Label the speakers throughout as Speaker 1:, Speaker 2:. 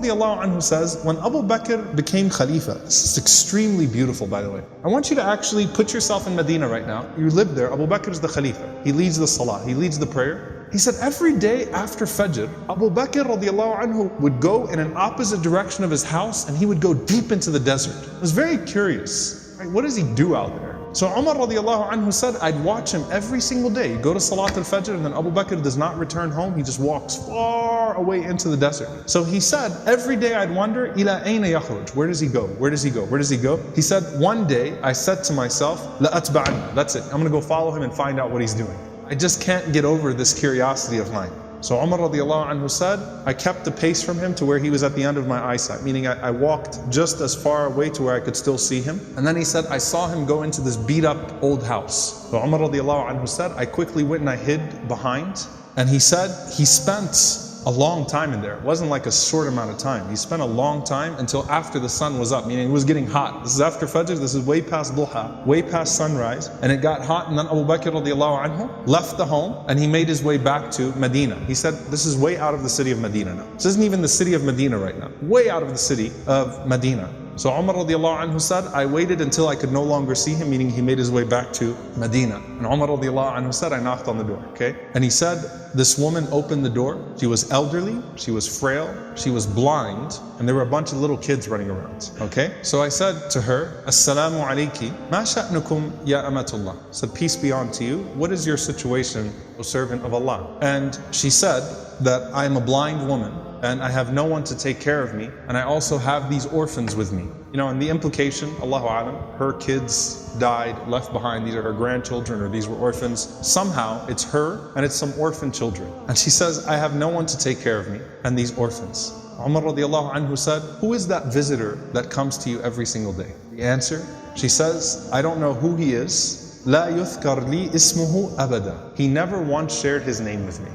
Speaker 1: radiallahu anhu says, when Abu Bakr became Khalifa, this is extremely beautiful by the way. I want you to actually put yourself in Medina right now. You live there, Abu Bakr is the Khalifa. He leads the Salah, he leads the prayer. He said every day after Fajr, Abu Bakr radiallahu anhu would go in an opposite direction of his house and he would go deep into the desert. I was very curious, right? What does he do out there? So Umar radiallahu anhu said, I'd watch him every single day. Go to Salat al-Fajr and then Abu Bakr does not return home. He just walks far away into the desert. So he said, every day I'd wonder, ila ayna yakhruj? Where does he go? Where does he go? Where does he go? He said, one day I said to myself, la atba'anna. That's it. I'm gonna go follow him and find out what he's doing. I just can't get over this curiosity of mine. So Umar radiallahu anhu said, I kept the pace from him to where he was at the end of my eyesight, meaning I walked just as far away to where I could still see him. And then he said, I saw him go into this beat up old house. So Umar radiallahu anhu said, I quickly went and I hid behind. And he said, he spent a long time in there. It wasn't like a short amount of time. He spent a long time until after the sun was up, meaning it was getting hot. This is after Fajr, this is way past Duha, way past sunrise, and it got hot, and then Abu Bakr radiallahu anhu left the home and he made his way back to Medina. He said, this is way out of the city of Medina now. This isn't even the city of Medina right now. Way out of the city of Medina. So Umar radiallahu anhu said, I waited until I could no longer see him, meaning he made his way back to Medina. And Umar radiallahu anhu said, I knocked on the door, okay? And he said, this woman opened the door. She was elderly, she was frail, she was blind, and there were a bunch of little kids running around, okay? So I said to her, Assalamu alayki, ma sha'nukum ya amatullah. I said, peace be unto you. What is your situation, O servant of Allah? And she said that I am a blind woman, and I have no one to take care of me, and I also have these orphans with me. You know, and the implication, Allahu Alam, her kids died, left behind, these are her grandchildren, or these were orphans. Somehow, it's her, and it's some orphan children. And she says, I have no one to take care of me, and these orphans. Umar radiallahu anhu said, who is that visitor that comes to you every single day? The answer, she says, I don't know who he is. La yuthkar li ismuhu abada. He never once shared his name with me.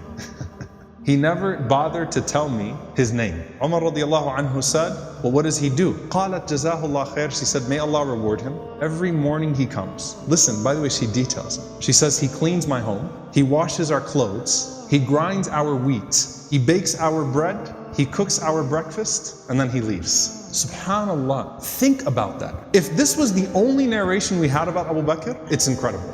Speaker 1: He never bothered to tell me his name. Umar radiallahu anhu said, well, what does he do? قالت جزاه الله خير. She said, may Allah reward him. Every morning he comes. Listen, by the way, she details it. She says, he cleans my home. He washes our clothes. He grinds our wheat. He bakes our bread. He cooks our breakfast. And then he leaves. Subhanallah. Think about that. If this was the only narration we had about Abu Bakr, it's incredible.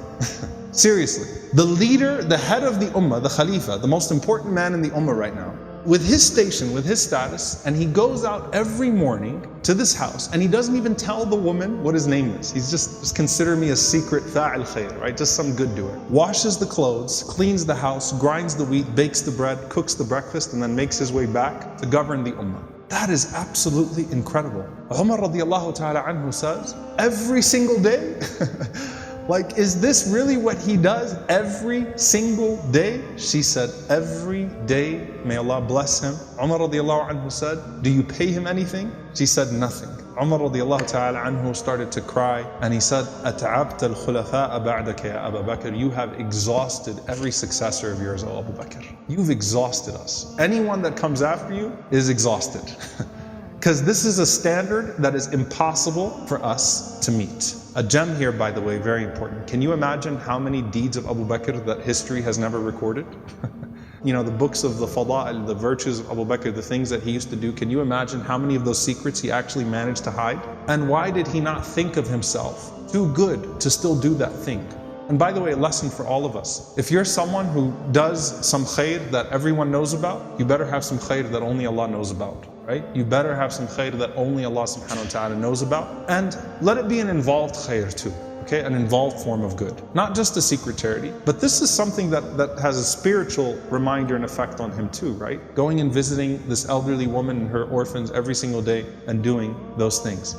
Speaker 1: Seriously, the leader, the head of the ummah, the Khalifa, the most important man in the ummah right now, with his station, with his status, and he goes out every morning to this house and he doesn't even tell the woman what his name is. He's just consider me a secret fa'il khair, right? Just some good doer. Washes the clothes, cleans the house, grinds the wheat, bakes the bread, cooks the breakfast, and then makes his way back to govern the ummah. That is absolutely incredible. Umar radiallahu ta'ala anhu says, every single day, like, is this really what he does every single day? She said, every day, may Allah bless him. Umar radiallahu anhu said, do you pay him anything? She said, nothing. Umar radiallahu ta'ala anhu started to cry and he said, أَتَعَبْتَ الْخُلَفَاءَ بَعْدَكَ يَا أَبَا بَكْرِ. You have exhausted every successor of yours, O Abu Bakr. You've exhausted us. Anyone that comes after you is exhausted. Because this is a standard that is impossible for us to meet. A gem here, by the way, very important. Can you imagine how many deeds of Abu Bakr that history has never recorded? You know, the books of the fada'il, the virtues of Abu Bakr, the things that he used to do. Can you imagine how many of those secrets he actually managed to hide? And why did he not think of himself too good to still do that thing? And by the way, a lesson for all of us. If you're someone who does some khair that everyone knows about, you better have some khair that only Allah knows about. Right? You better have some khair that only Allah subhanahu wa ta'ala knows about. And let it be an involved khair too. Okay? An involved form of good. Not just a secret charity, but this is something that has a spiritual reminder and effect on him too, right? Going and visiting this elderly woman and her orphans every single day and doing those things.